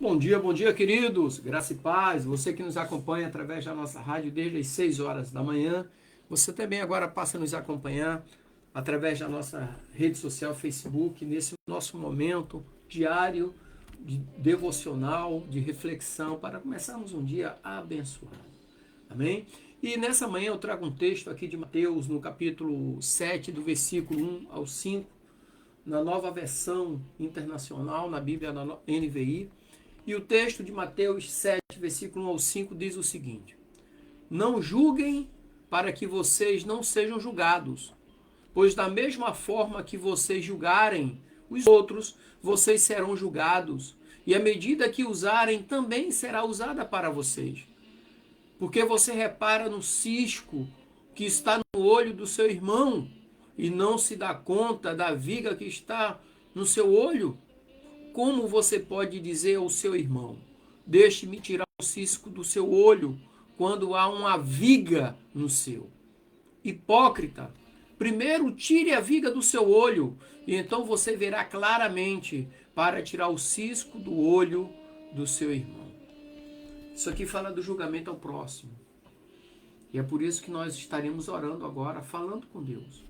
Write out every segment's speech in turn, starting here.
Bom dia, queridos. Graça e paz. Você que nos acompanha através da nossa rádio desde as 6 horas da manhã. Você também agora passa a nos acompanhar através da nossa rede social Facebook, nesse nosso momento diário de devocional, de reflexão, para começarmos um dia abençoado. Amém? E nessa manhã eu trago um texto aqui de Mateus, no capítulo 7, do versículo 1 ao 5, na nova versão internacional, na Bíblia na NVI. E o texto de Mateus 7, versículo 1 ao 5 diz o seguinte: Não julguem para que vocês não sejam julgados, pois da mesma forma que vocês julgarem os outros, vocês serão julgados, e a medida que usarem também será usada para vocês. Porque você repara no cisco que está no olho do seu irmão e não se dá conta da viga que está no seu olho? Como você pode dizer ao seu irmão: deixe-me tirar o cisco do seu olho, quando há uma viga no seu? Hipócrita, primeiro tire a viga do seu olho, e então você verá claramente para tirar o cisco do olho do seu irmão. Isso aqui fala do julgamento ao próximo. E é por isso que nós estaremos orando agora, falando com Deus,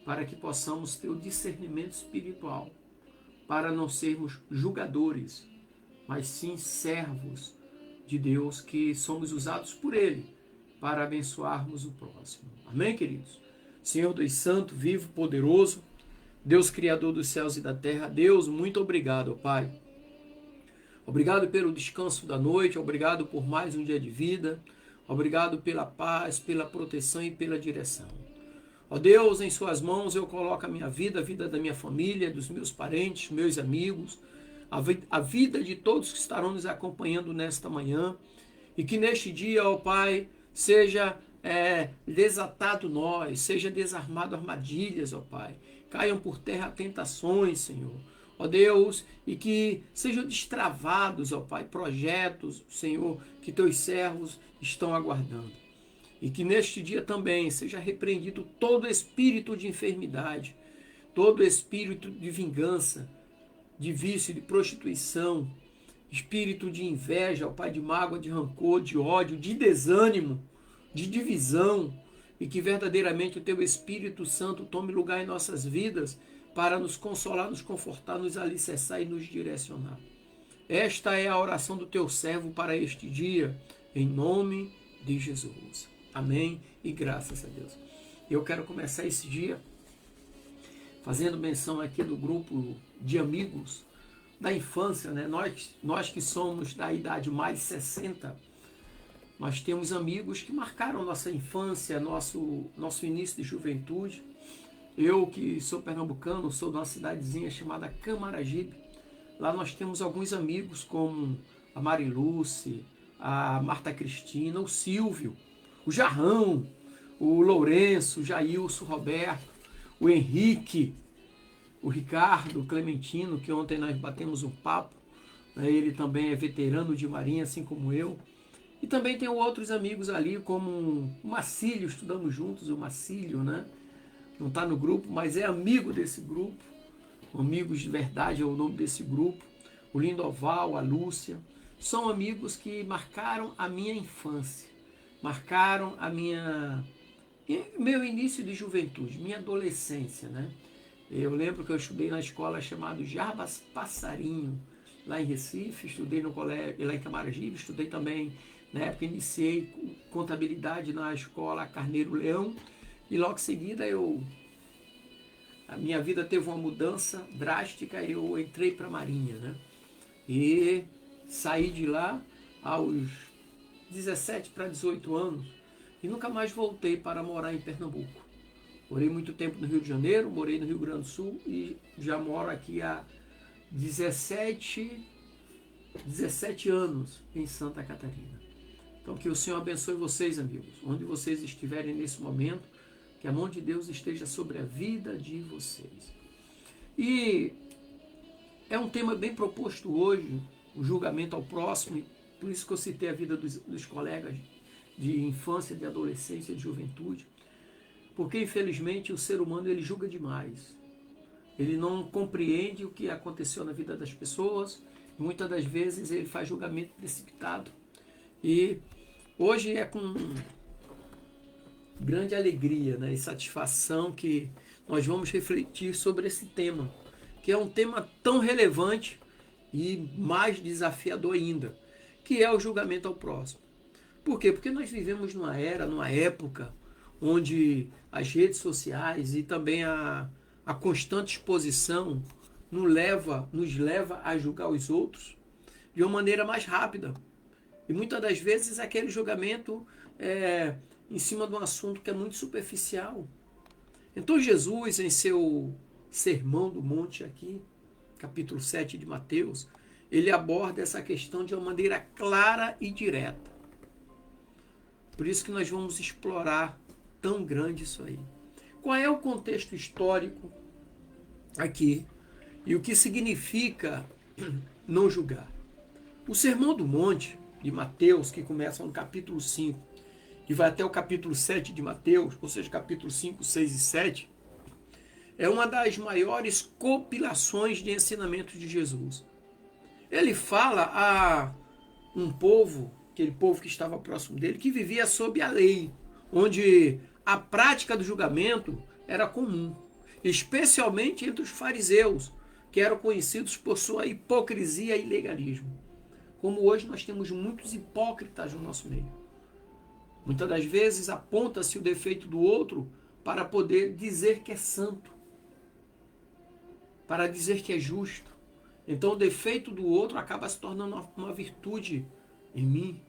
para que possamos ter o discernimento espiritual, para não sermos julgadores, mas sim servos de Deus, que somos usados por Ele para abençoarmos o próximo. Amém, queridos? Senhor Deus Santo, vivo, poderoso, Deus Criador dos céus e da terra, Deus, muito obrigado, Pai. Obrigado pelo descanso da noite, obrigado por mais um dia de vida, obrigado pela paz, pela proteção e pela direção. Ó Deus, em suas mãos eu coloco a minha vida, a vida da minha família, dos meus parentes, meus amigos, a vida de todos que estarão nos acompanhando nesta manhã, e que neste dia, ó Pai, seja desatado nós, seja desarmado armadilhas, ó Pai, caiam por terra tentações, Senhor, ó Deus, e que sejam destravados, ó Pai, projetos, Senhor, que teus servos estão aguardando. E que neste dia também seja repreendido todo espírito de enfermidade, todo espírito de vingança, de vício, de prostituição, espírito de inveja, ó Pai, de mágoa, de rancor, de ódio, de desânimo, de divisão, e que verdadeiramente o Teu Espírito Santo tome lugar em nossas vidas para nos consolar, nos confortar, nos alicerçar e nos direcionar. Esta é a oração do Teu servo para este dia, em nome de Jesus. Amém e graças a Deus. Eu quero começar esse dia fazendo menção aqui do grupo de amigos da infância, né? Nós que somos da idade mais 60, nós temos amigos que marcaram nossa infância, nosso início de juventude. Eu que sou pernambucano, sou de uma cidadezinha chamada Camaragibe. Lá nós temos alguns amigos como a Mariluce, a Marta Cristina, o Silvio, o Jarrão, o Lourenço, o Jailson, o Roberto, o Henrique, o Ricardo, o Clementino, que ontem nós batemos um papo, né? Ele também é veterano de marinha, assim como eu. E também tenho outros amigos ali, como o Marcílio, estudamos juntos, o Marcílio, né? Não está no grupo, mas é amigo desse grupo. Amigos de verdade é o nome desse grupo. O Lindoval, a Lúcia, são amigos que marcaram a minha infância, marcaram meu início de juventude, minha adolescência, né? Eu lembro que eu estudei na escola chamada Jarbas Passarinho, lá em Recife, estudei no colégio, lá em Camaragibe, estudei também, na época iniciei contabilidade na escola Carneiro Leão, e logo em seguida a minha vida teve uma mudança drástica, eu entrei para a Marinha, né? E saí de lá aos 17 para 18 anos e nunca mais voltei para morar em Pernambuco. Morei muito tempo no Rio de Janeiro, morei no Rio Grande do Sul e já moro aqui há 17 anos em Santa Catarina. Então que o Senhor abençoe vocês, amigos, onde vocês estiverem nesse momento, que a mão de Deus esteja sobre a vida de vocês. E é um tema bem proposto hoje, o julgamento ao próximo, por isso que eu citei a vida dos colegas de infância, de adolescência, de juventude, porque infelizmente o ser humano ele julga demais, ele não compreende o que aconteceu na vida das pessoas, Muitas das vezes ele faz julgamento precipitado. E hoje é com grande alegria, né, e satisfação que nós vamos refletir sobre esse tema, que é um tema tão relevante e mais desafiador ainda, que é o julgamento ao próximo. Por quê? Porque nós vivemos numa época, onde as redes sociais e também a constante exposição nos leva a julgar os outros de uma maneira mais rápida. E muitas das vezes aquele julgamento é em cima de um assunto que é muito superficial. Então Jesus, em seu Sermão do Monte aqui, capítulo 7 de Mateus, ele aborda essa questão de uma maneira clara e direta. Por isso que nós vamos explorar tão grande isso aí. Qual é o contexto histórico aqui e o que significa não julgar? O Sermão do Monte de Mateus, que começa no capítulo 5 e vai até o capítulo 7 de Mateus, ou seja, capítulo 5, 6 e 7, é uma das maiores compilações de ensinamentos de Jesus. Ele fala a um povo, aquele povo que estava próximo dele, que vivia sob a lei, onde a prática do julgamento era comum, especialmente entre os fariseus, que eram conhecidos por sua hipocrisia e legalismo. Como hoje nós temos muitos hipócritas no nosso meio. Muitas das vezes aponta-se o defeito do outro para poder dizer que é santo, para dizer que é justo. Então o defeito do outro acaba se tornando uma virtude em mim.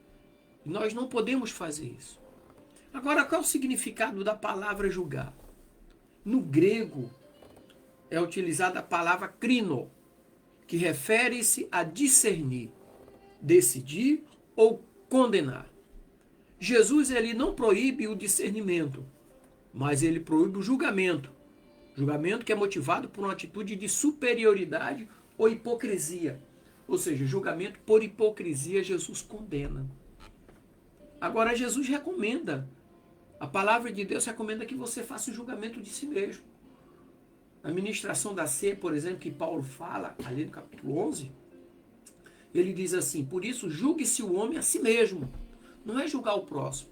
E nós não podemos fazer isso. Agora, qual é o significado da palavra julgar? No grego é utilizada a palavra krino, que refere-se a discernir, decidir ou condenar. Jesus ele não proíbe o discernimento, mas ele proíbe o julgamento. Julgamento que é motivado por uma atitude de superioridade ou hipocrisia. Ou seja, julgamento por hipocrisia Jesus condena. Agora Jesus recomenda, a palavra de Deus recomenda que você faça o julgamento de si mesmo. Na ministração da ceia, por exemplo, que Paulo fala, ali no capítulo 11, ele diz assim: por isso julgue-se o homem a si mesmo. Não é julgar o próximo,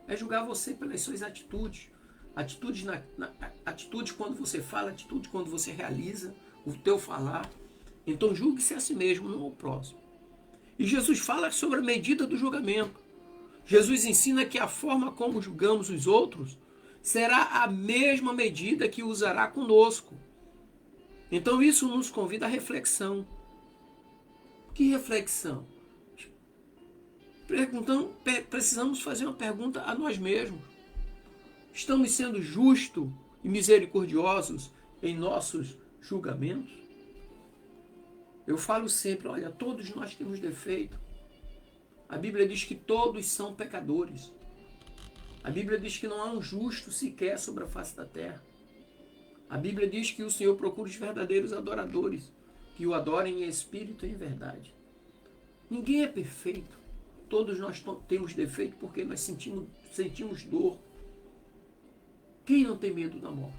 é julgar você pelas suas atitudes. Atitudes quando você fala, atitude quando você realiza o teu falar. Então julgue-se a si mesmo, não ao próximo. E Jesus fala sobre a medida do julgamento. Jesus ensina que a forma como julgamos os outros será a mesma medida que usará conosco. Então isso nos convida à reflexão. Que reflexão? Precisamos fazer uma pergunta a nós mesmos. Estamos sendo justos e misericordiosos em nossos julgamentos? Eu falo sempre, olha, todos nós temos defeito. A Bíblia diz que todos são pecadores. A Bíblia diz que não há um justo sequer sobre a face da terra. A Bíblia diz que o Senhor procura os verdadeiros adoradores, que o adorem em espírito e em verdade. Ninguém é perfeito. Todos nós temos defeito porque nós sentimos dor. Quem não tem medo da morte?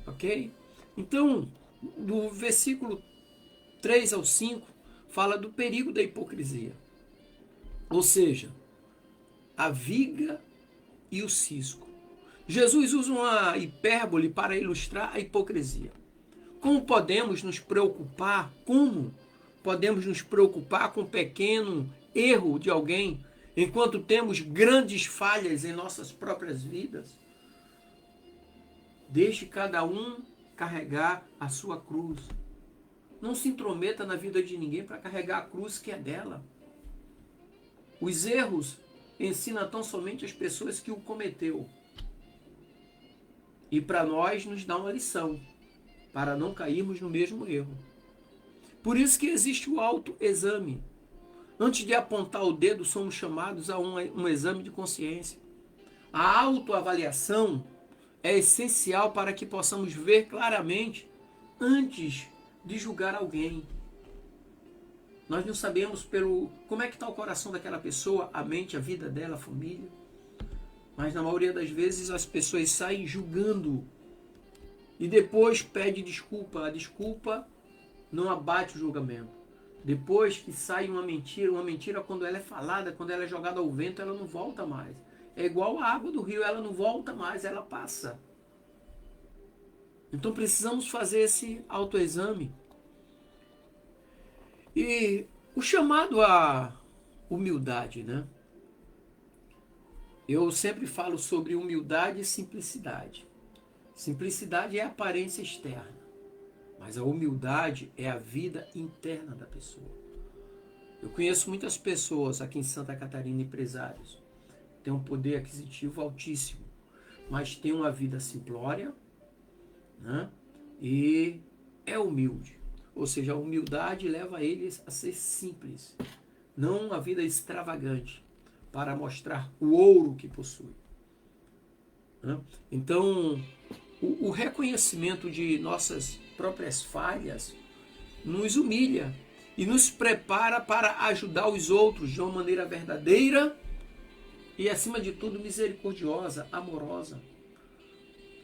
Ok? Então, do versículo 3 ao 5, fala do perigo da hipocrisia. Ou seja, a viga e o cisco. Jesus usa uma hipérbole para ilustrar a hipocrisia. Como podemos nos preocupar com um pequeno erro de alguém, enquanto temos grandes falhas em nossas próprias vidas? Deixe cada um carregar a sua cruz. Não se intrometa na vida de ninguém para carregar a cruz que é dela. Os erros ensinam tão somente as pessoas que o cometeu. E para nós nos dá uma lição, para não cairmos no mesmo erro. Por isso que existe o autoexame. Antes de apontar o dedo, somos chamados a um exame de consciência. A autoavaliação é essencial para que possamos ver claramente antes de julgar alguém. Nós não sabemos como é que está o coração daquela pessoa, a mente, a vida dela, a família. Mas na maioria das vezes as pessoas saem julgando e depois pedem desculpa. A desculpa não abate o julgamento. Depois que sai uma mentira quando ela é falada, quando ela é jogada ao vento, ela não volta mais. É igual a água do rio, ela não volta mais, ela passa. Então precisamos fazer esse autoexame. E o chamado à humildade, né? Eu sempre falo sobre humildade e simplicidade. Simplicidade é a aparência externa, mas a humildade é a vida interna da pessoa. Eu conheço muitas pessoas aqui em Santa Catarina, empresários, têm um poder aquisitivo altíssimo, mas têm uma vida simplória, né? E é humilde. Ou seja, a humildade leva eles a ser simples, não uma vida extravagante, para mostrar o ouro que possui. Né? Então, o reconhecimento de nossas próprias falhas nos humilha e nos prepara para ajudar os outros de uma maneira verdadeira e, acima de tudo, misericordiosa, amorosa.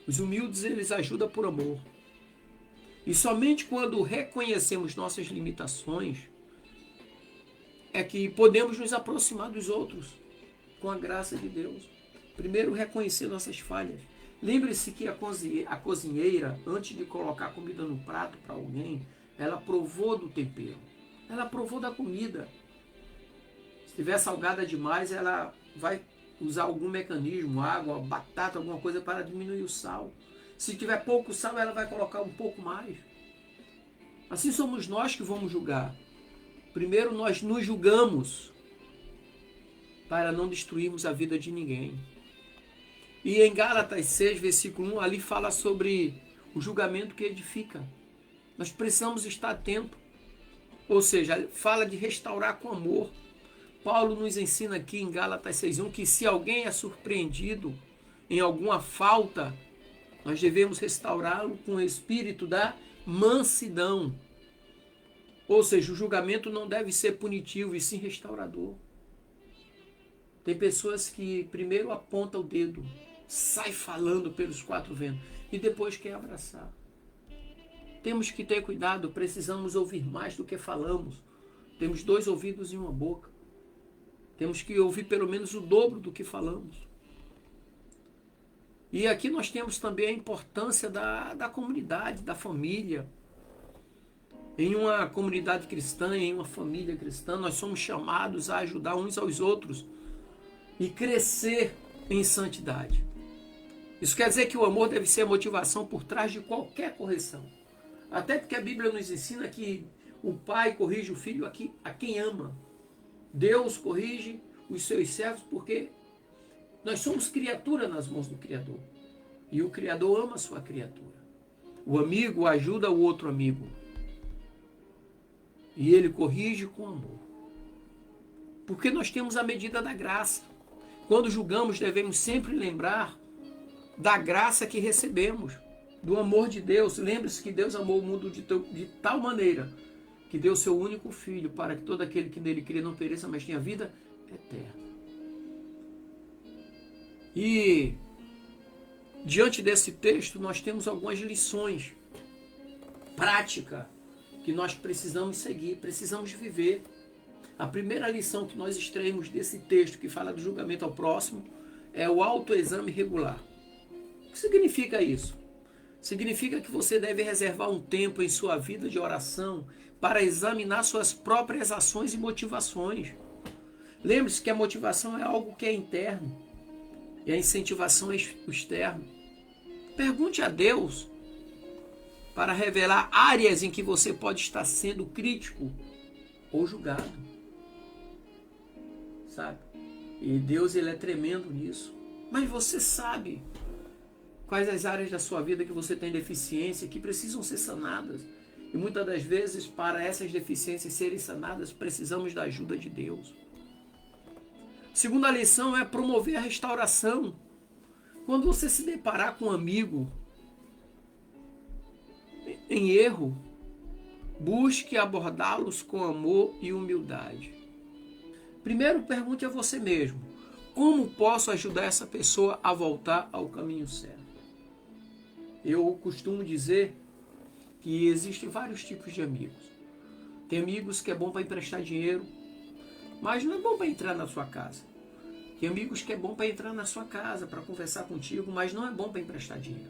Os humildes, eles ajudam por amor. E somente quando reconhecemos nossas limitações é que podemos nos aproximar dos outros com a graça de Deus. Primeiro, reconhecer nossas falhas. Lembre-se que a cozinheira, antes de colocar comida no prato para alguém, ela provou do tempero. Ela provou da comida. Se estiver salgada demais, ela vai usar algum mecanismo, água, batata, alguma coisa para diminuir o sal. Se tiver pouco sal, ela vai colocar um pouco mais. Assim somos nós que vamos julgar. Primeiro nós nos julgamos para não destruirmos a vida de ninguém. E em Gálatas 6, versículo 1, ali fala sobre o julgamento que edifica. Nós precisamos estar atentos. Ou seja, fala de restaurar com amor. Paulo nos ensina aqui em Gálatas 6:1 que se alguém é surpreendido em alguma falta, nós devemos restaurá-lo com o espírito da mansidão. Ou seja, o julgamento não deve ser punitivo e sim restaurador. Tem pessoas que primeiro apontam o dedo, sai falando pelos quatro ventos e depois quer abraçar. Temos que ter cuidado, precisamos ouvir mais do que falamos. Temos 2 ouvidos e uma boca. Temos que ouvir pelo menos o dobro do que falamos. E aqui nós temos também a importância da comunidade, da família. Em uma comunidade cristã, em uma família cristã, nós somos chamados a ajudar uns aos outros e crescer em santidade. Isso quer dizer que o amor deve ser a motivação por trás de qualquer correção. Até porque a Bíblia nos ensina que o pai corrige o filho a quem ama. Deus corrige os seus servos porque nós somos criatura nas mãos do Criador. E o Criador ama a sua criatura. O amigo ajuda o outro amigo. E ele corrige com amor. Porque nós temos a medida da graça. Quando julgamos, devemos sempre lembrar da graça que recebemos, do amor de Deus. Lembre-se que Deus amou o mundo de tal maneira que deu seu único filho para que todo aquele que nele crê não pereça, mas tenha vida eterna. E diante desse texto nós temos algumas lições práticas que nós precisamos seguir, precisamos viver. A primeira lição que nós extraímos desse texto que fala do julgamento ao próximo é o autoexame regular. O que significa isso? Significa que você deve reservar um tempo em sua vida de oração para examinar suas próprias ações e motivações. Lembre-se que a motivação é algo que é interno e a incentivação é externa. Pergunte a Deus para revelar áreas em que você pode estar sendo crítico ou julgado. Sabe? E Deus, ele é tremendo nisso. Mas você sabe quais as áreas da sua vida que você tem deficiência, que precisam ser sanadas. E muitas das vezes, para essas deficiências serem sanadas, precisamos da ajuda de Deus. Segunda lição é promover a restauração. Quando você se deparar com um amigo em erro, busque abordá-los com amor e humildade. Primeiro, pergunte a você mesmo: como posso ajudar essa pessoa a voltar ao caminho certo? Eu costumo dizer que existem vários tipos de amigos. Tem amigos que é bom para emprestar dinheiro, mas não é bom para entrar na sua casa. Tem amigos que é bom para entrar na sua casa, para conversar contigo, mas não é bom para emprestar dinheiro.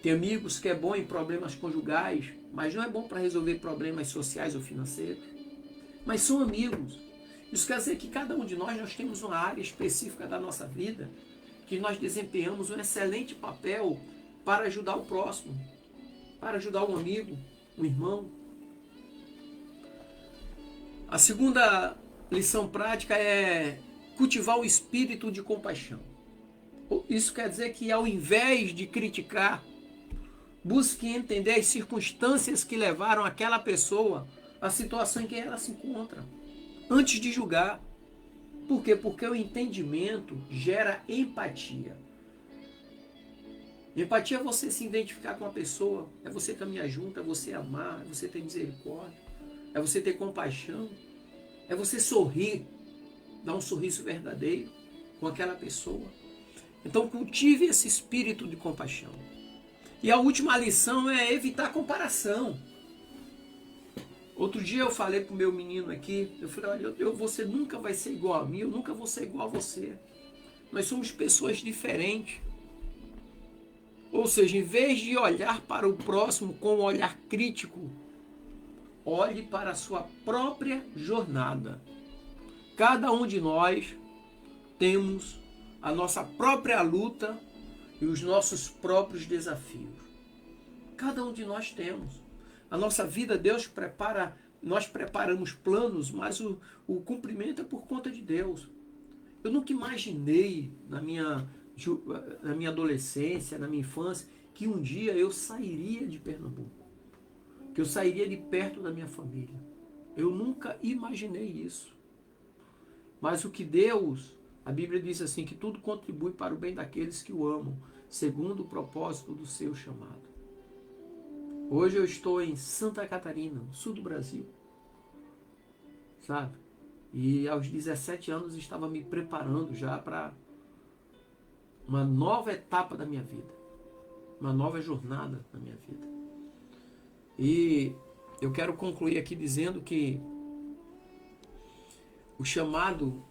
Tem amigos que é bom em problemas conjugais, mas não é bom para resolver problemas sociais ou financeiros. Mas são amigos. Isso quer dizer que cada um de nós temos uma área específica da nossa vida que nós desempenhamos um excelente papel para ajudar o próximo, para ajudar um amigo, um irmão. A segunda lição prática é cultivar o espírito de compaixão. Isso quer dizer que ao invés de criticar, busque entender as circunstâncias que levaram aquela pessoa à situação em que ela se encontra, antes de julgar. Por quê? Porque o entendimento gera empatia. Empatia é você se identificar com a pessoa, é você caminhar junto, é você amar, é você ter misericórdia, é você ter compaixão, é você sorrir, dar um sorriso verdadeiro com aquela pessoa. Então cultive esse espírito de compaixão. E a última lição é evitar comparação. Outro dia eu falei para o meu menino aqui, eu falei, olha, você nunca vai ser igual a mim, eu nunca vou ser igual a você. Nós somos pessoas diferentes. Ou seja, em vez de olhar para o próximo com um olhar crítico, olhe para a sua própria jornada. Cada um de nós temos a nossa própria luta e os nossos próprios desafios. Cada um de nós temos. A nossa vida, Deus prepara, nós preparamos planos, mas o cumprimento é por conta de Deus. Eu nunca imaginei na minha adolescência, na minha infância, que um dia eu sairia de Pernambuco, que eu sairia de perto da minha família. Eu nunca imaginei isso. Mas o que Deus, a Bíblia diz assim, que tudo contribui para o bem daqueles que o amam, segundo o propósito do seu chamado. Hoje eu estou em Santa Catarina, no sul do Brasil, sabe? E aos 17 anos estava me preparando já para uma nova etapa da minha vida, uma nova jornada da minha vida. E eu quero concluir aqui dizendo que o chamado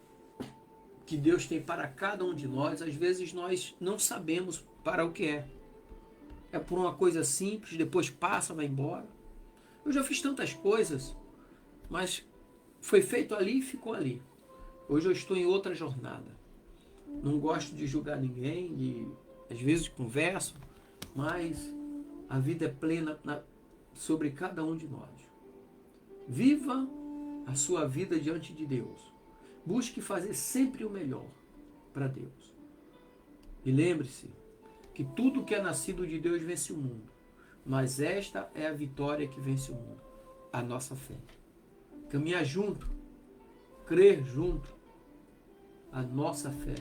que Deus tem para cada um de nós, às vezes nós não sabemos para o que é. É por uma coisa simples, depois passa, vai embora. Eu já fiz tantas coisas, mas foi feito ali e ficou ali. Hoje eu estou em outra jornada. Não gosto de julgar ninguém, às vezes converso, mas a vida é plena sobre cada um de nós. Viva a sua vida diante de Deus. Busque fazer sempre o melhor para Deus. E lembre-se que tudo que é nascido de Deus vence o mundo. Mas esta é a vitória que vence o mundo. A nossa fé. Caminhar junto, crer junto, a nossa fé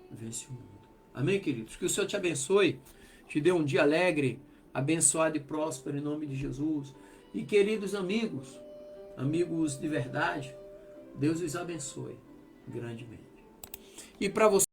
vence o mundo. Amém, queridos? Que o Senhor te abençoe, te dê um dia alegre, abençoado e próspero em nome de Jesus. E queridos amigos, amigos de verdade, Deus os abençoe grandemente. E para você,